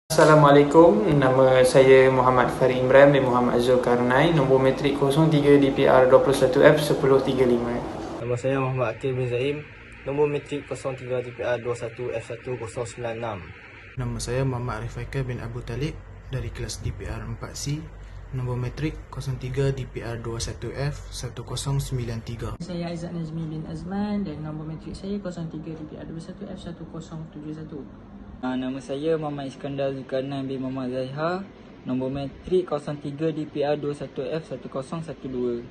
Assalamualaikum, nama saya Muhammad Farid Imran bin Muhammad Zulkarnain, nombor matrik 03 DPR 21F 1035. Nama saya Muhammad Akil bin Zaim, nombor matrik 03 DPR 21F1096. Nama saya Muhammad Arif Haikal bin Abu Talib dari kelas DPR 4C, nombor matrik 03 DPR 21F 1093. Saya Aizat Nazmi bin Azman dan nombor matrik saya 03 DPR 21F 1071. Nama saya Muhammad Iskandar Zulkarnain bin Muhammad Zaiha, nombor matrik 03 DPR 21F 1012.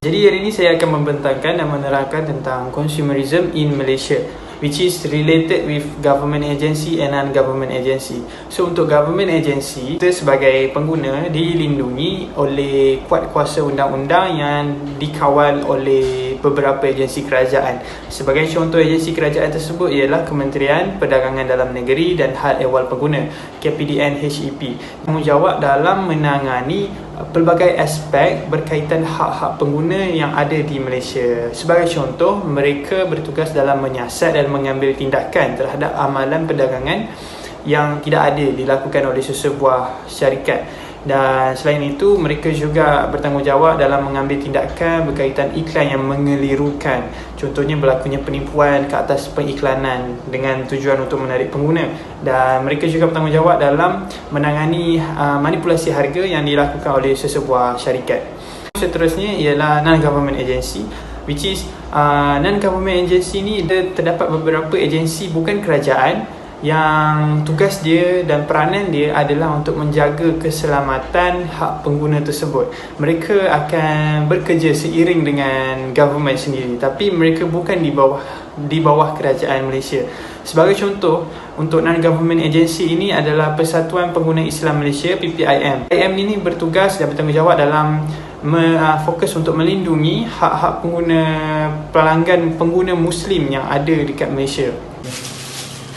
Jadi hari ini saya akan membentangkan dan menerangkan tentang consumerism in Malaysia, which is related with government agency and non-government agency. So untuk government agency, kita sebagai pengguna dilindungi oleh kuat kuasa undang-undang yang dikawal oleh beberapa agensi kerajaan. Sebagai contoh agensi kerajaan tersebut ialah Kementerian Perdagangan Dalam Negeri dan Hal Ehwal Pengguna, KPDN HEP. Tanggungjawab dalam menangani pelbagai aspek berkaitan hak-hak pengguna yang ada di Malaysia. Sebagai contoh, mereka bertugas dalam menyiasat dan mengambil tindakan terhadap amalan perdagangan yang tidak adil dilakukan oleh sesebuah syarikat. Dan selain itu, mereka juga bertanggungjawab dalam mengambil tindakan berkaitan iklan yang mengelirukan. Contohnya berlakunya penipuan ke atas pengiklanan dengan tujuan untuk menarik pengguna. Dan mereka juga bertanggungjawab dalam menangani manipulasi harga yang dilakukan oleh sesebuah syarikat. Seterusnya ialah non-government agency, which is non-government agency ni terdapat beberapa agensi bukan kerajaan yang tugas dia dan peranan dia adalah untuk menjaga keselamatan hak pengguna tersebut. Mereka akan bekerja seiring dengan government sendiri, tapi mereka bukan di bawah kerajaan Malaysia. Sebagai contoh, untuk non-government agency ini adalah Persatuan Pengguna Islam Malaysia, PPIM. PPIM ini bertugas dan bertanggungjawab dalam fokus untuk melindungi hak-hak pelanggan pengguna Muslim yang ada dekat Malaysia.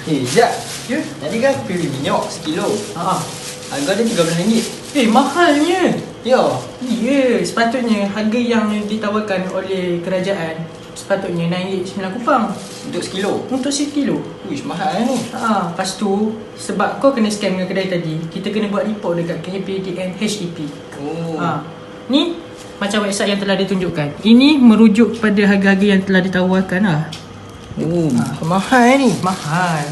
Jap. Ya? Tadi kan aku beli minyak sekilo. Harga dia RM13. Mahalnya. Ya. Ya, sepatutnya harga yang ditawarkan oleh kerajaan sepatutnya RM9 kupang Untuk sekilo. untuk sekilo. Uish, mahal ni. Lepas tu, sebab kau kena scam dengan kedai tadi, kita kena buat report dekat KPDN HEP. Ni macam website yang telah ditunjukkan. Ini merujuk kepada harga-harga yang telah ditawarkan lah. Mahal ni. Mahal.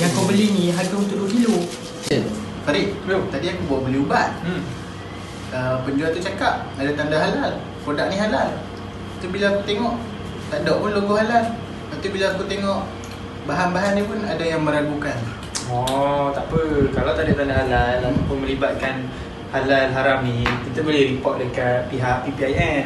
Yang kau beli ni harga untuk 2 kilo. Farid, tadi aku bawa beli ubat. Penjual tu cakap ada tanda halal, produk ni halal. Tu bila aku tengok tak ada pun logo halal. Lepas tu bila aku tengok bahan-bahan ni pun ada yang meragukan. Tak apa. Kalau tak ada tanda halal ataupun melibatkan halal haram ni, kita boleh report dekat pihak PPIN.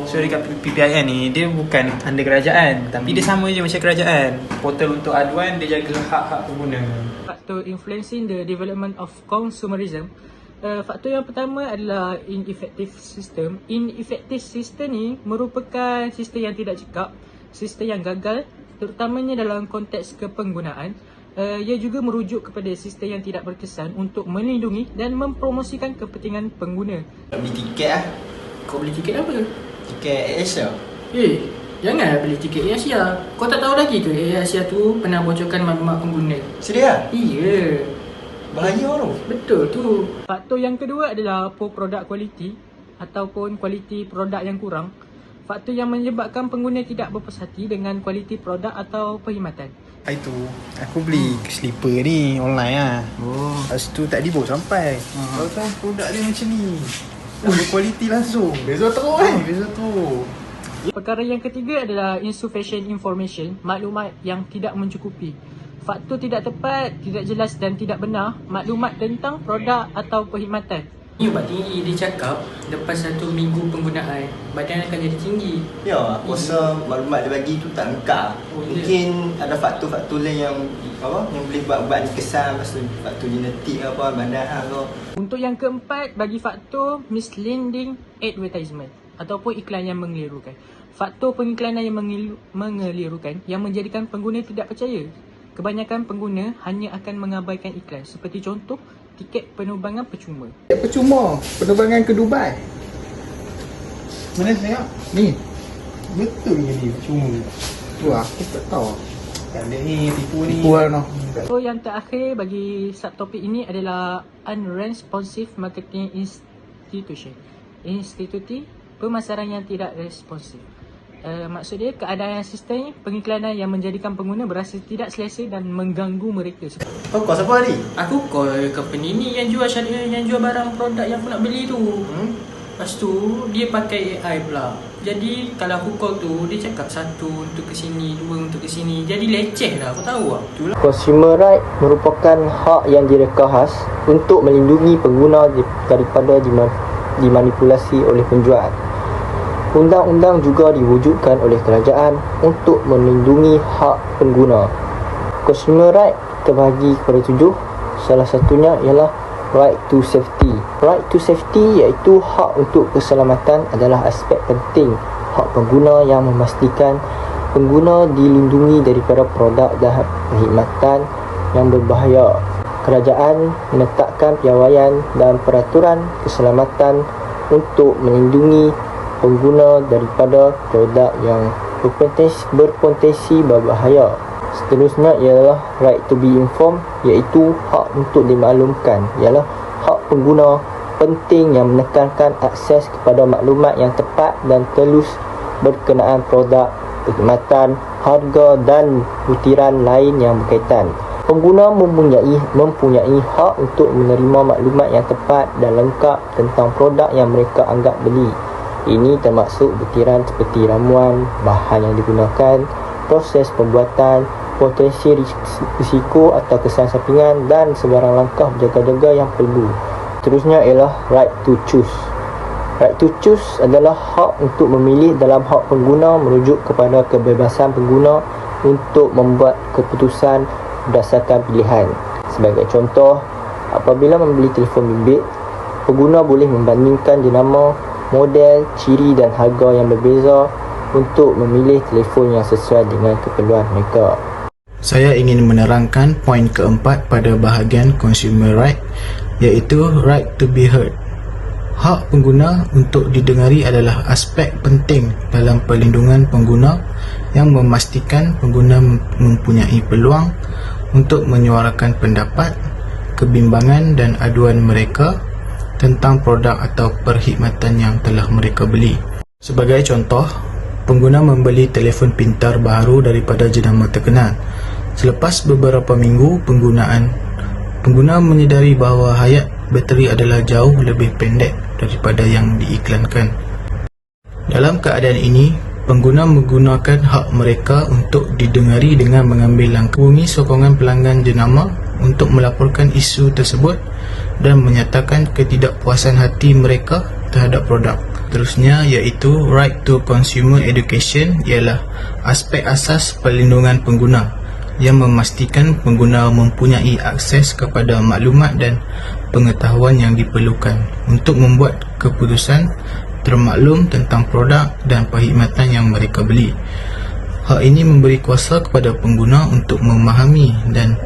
So dekat PPIN ni, dia bukan under kerajaan, tapi dia sama je macam kerajaan. Portal untuk aduan, dia jaga hak-hak pengguna. Faktor influencing the development of consumerism. Faktor yang pertama adalah ineffective system. Ineffective system ni merupakan sistem yang tidak cekap, sistem yang gagal, terutamanya dalam konteks kepenggunaan. Ia juga merujuk kepada sistem yang tidak berkesan untuk melindungi dan mempromosikan kepentingan pengguna. Beli tiket lah. Kau beli tiket apa? Tiket Asia. Janganlah beli tiket Air-Asia. Kau tak tahu lagi ke Air-Asia tu pernah bocorkan maklumat pengguna? Sedia? Iya. Bahaya tu. Betul tu. Faktor yang kedua adalah poor product quality ataupun kualiti produk yang kurang. Faktor yang menyebabkan pengguna tidak berpuas hati dengan kualiti produk atau perkhidmatan. Itu aku beli slipper ni online lah. Lepas tu tadi baru sampai. Kalau tahu produk dia macam ni, berkualiti langsung. Beza teruk kan? Beza teruk. Perkara yang ketiga adalah insufficient information, maklumat yang tidak mencukupi. Faktor tidak tepat, tidak jelas dan tidak benar maklumat tentang produk atau perkhidmatan. Ni ubat tinggi, dia cakap lepas 1 minggu penggunaan badan akan jadi tinggi. Ya, aku rasa maklumat dia bagi tu tak lengkap. Mungkin ada faktor-faktor lain yang boleh buat ubat ni kesan. Lepas tu faktor genetik apa, badan ke. Untuk yang keempat, bagi faktor misleading advertisement ataupun iklan yang mengelirukan. Faktor pengiklanan yang mengelirukan yang menjadikan pengguna tidak percaya. Kebanyakan pengguna hanya akan mengabaikan iklan. Seperti contoh, tiket penerbangan percuma. Percuma penerbangan ke Dubai. Mana saya? Ni. Betul ke ni percuma? Tu aku tak tahu. Tak boleh ni, tipu ni. So yang terakhir bagi subtopik ini adalah unresponsive marketing institution. Institusi pemasaran yang tidak responsif. Maksud dia keadaan sistem pengiklanan yang menjadikan pengguna berasa tidak selesa dan mengganggu mereka. Kau siapa hari? Aku call company ni yang jual barang produk yang aku nak beli tu. Lepas tu dia pakai AI pula. Jadi kalau aku call tu dia cakap satu untuk ke sini, dua untuk ke sini. Jadi leceh lah, aku tahu lah. Consumer right merupakan hak yang direka khas untuk melindungi pengguna daripada dimanipulasi oleh penjual. Undang-undang juga diwujudkan oleh kerajaan untuk melindungi hak pengguna. Consumer right terbahagi kepada 7. Salah satunya ialah right to safety. Right to safety iaitu hak untuk keselamatan adalah aspek penting hak pengguna yang memastikan pengguna dilindungi daripada produk dan perkhidmatan yang berbahaya. Kerajaan menetapkan piawaian dan peraturan keselamatan untuk melindungi pengguna daripada produk yang berpotensi berbahaya. Seterusnya ialah right to be informed, iaitu hak untuk dimaklumkan. Ialah hak pengguna penting yang menekankan akses kepada maklumat yang tepat dan telus berkenaan produk, perkhidmatan, harga dan butiran lain yang berkaitan. Pengguna mempunyai hak untuk menerima maklumat yang tepat dan lengkap tentang produk yang mereka anggap beli. Ini termasuk butiran seperti ramuan, bahan yang digunakan, proses pembuatan, potensi risiko atau kesan sampingan dan sebarang langkah berjaga-jaga yang perlu. Seterusnya ialah right to choose. Right to choose adalah hak untuk memilih dalam hak pengguna merujuk kepada kebebasan pengguna untuk membuat keputusan berdasarkan pilihan. Sebagai contoh, apabila membeli telefon bimbit, pengguna boleh membandingkan jenama, model, ciri dan harga yang berbeza untuk memilih telefon yang sesuai dengan keperluan mereka. Saya ingin menerangkan poin keempat pada bahagian consumer right, iaitu right to be heard. Hak pengguna untuk didengari adalah aspek penting dalam perlindungan pengguna yang memastikan pengguna mempunyai peluang untuk menyuarakan pendapat, kebimbangan dan aduan mereka tentang produk atau perkhidmatan yang telah mereka beli. Sebagai contoh, pengguna membeli telefon pintar baru daripada jenama terkenal. Selepas beberapa minggu penggunaan, pengguna menyedari bahawa hayat bateri adalah jauh lebih pendek daripada yang diiklankan. Dalam keadaan ini, pengguna menggunakan hak mereka untuk didengari dengan mengambil langkah hubungi sokongan pelanggan jenama untuk melaporkan isu tersebut dan menyatakan ketidakpuasan hati mereka terhadap produk. Terusnya iaitu right to consumer education, ialah aspek asas perlindungan pengguna yang memastikan pengguna mempunyai akses kepada maklumat dan pengetahuan yang diperlukan untuk membuat keputusan termaklum tentang produk dan perkhidmatan yang mereka beli. Hak ini memberi kuasa kepada pengguna untuk memahami dan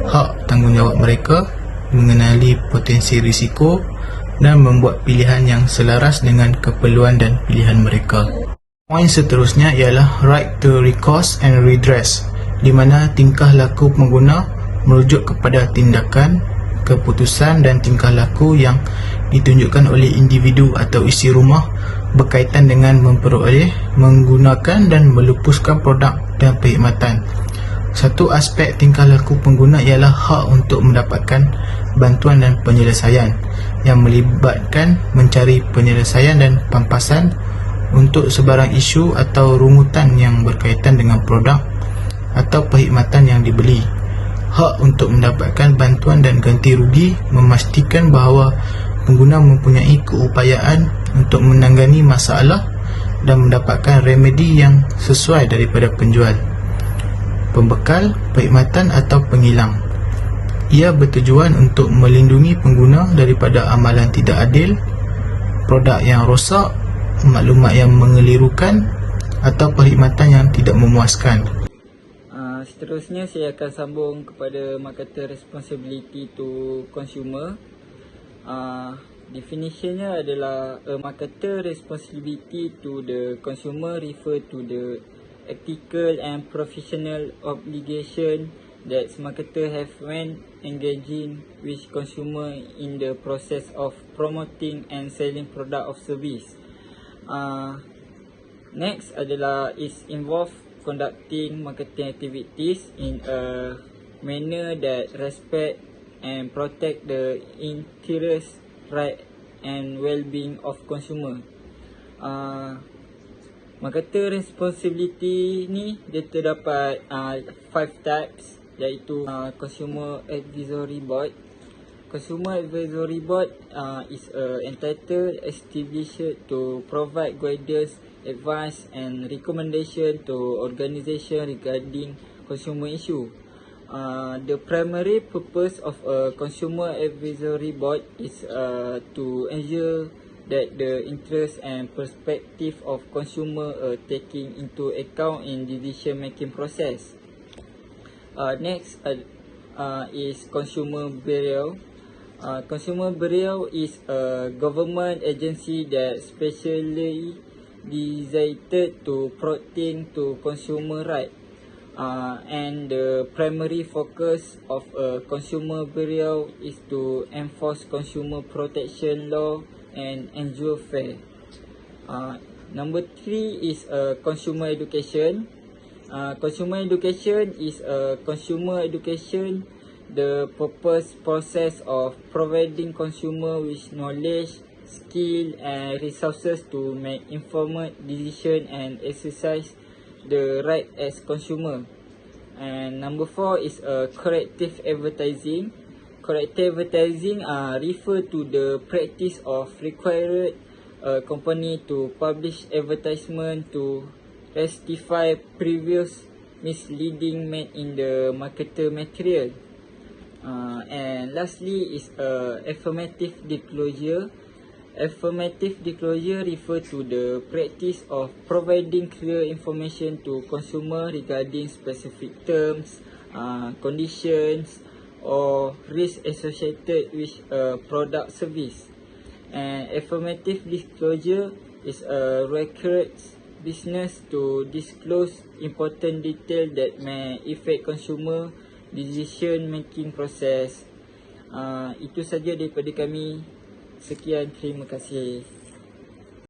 hak tanggungjawab mereka, mengenali potensi risiko dan membuat pilihan yang selaras dengan keperluan dan pilihan mereka. Poin seterusnya ialah right to recourse and redress, di mana tingkah laku pengguna merujuk kepada tindakan, keputusan dan tingkah laku yang ditunjukkan oleh individu atau isi rumah berkaitan dengan memperoleh, menggunakan dan melupuskan produk dan perkhidmatan. Satu aspek tingkah laku pengguna ialah hak untuk mendapatkan bantuan dan penyelesaian yang melibatkan mencari penyelesaian dan pampasan untuk sebarang isu atau rungutan yang berkaitan dengan produk atau perkhidmatan yang dibeli. Hak untuk mendapatkan bantuan dan ganti rugi memastikan bahawa pengguna mempunyai keupayaan untuk menangani masalah dan mendapatkan remedi yang sesuai daripada penjual, pembekal, perkhidmatan atau penghilang. Ia bertujuan untuk melindungi pengguna daripada amalan tidak adil, produk yang rosak, maklumat yang mengelirukan atau perkhidmatan yang tidak memuaskan. Seterusnya saya akan sambung kepada marketer responsibility to consumer. Definitionnya adalah a marketer responsibility to the consumer refer to the ethical and professional obligation that marketer have when engaging with consumer in the process of promoting and selling product or service. Next adalah is involve conducting marketing activities in a manner that respect and protect the interest, right and well-being of consumer. Marketer responsibility ni dia terdapat 5 types, iaitu Consumer Advisory Board. Consumer Advisory Board is entitled established to provide guidance, advice and recommendation to organisation regarding consumer issue. The primary purpose of a Consumer Advisory Board is to ensure that the interest and perspective of consumer are taken into account in decision making process. Next is Consumer Bureau. Consumer Bureau is a government agency that specially designed to protect to consumer right. And the primary focus of a Consumer Bureau is to enforce consumer protection law and ensure fair. Number 3 is consumer education. Consumer education is consumer education, the purpose process of providing consumer with knowledge, skill and resources to make informed decision and exercise the right as consumer. And number 4 is corrective advertising. Corrective advertising refer to the practice of required company to publish advertisement to rectify previous misleading made in the marketer material. And lastly is affirmative disclosure. Affirmative disclosure refer to the practice of providing clear information to consumer regarding specific terms, conditions or risks associated with a product service. And affirmative disclosure is a requires business to disclose important detail that may affect consumer decision making process. Itu saja daripada kami. Sekian, terima kasih.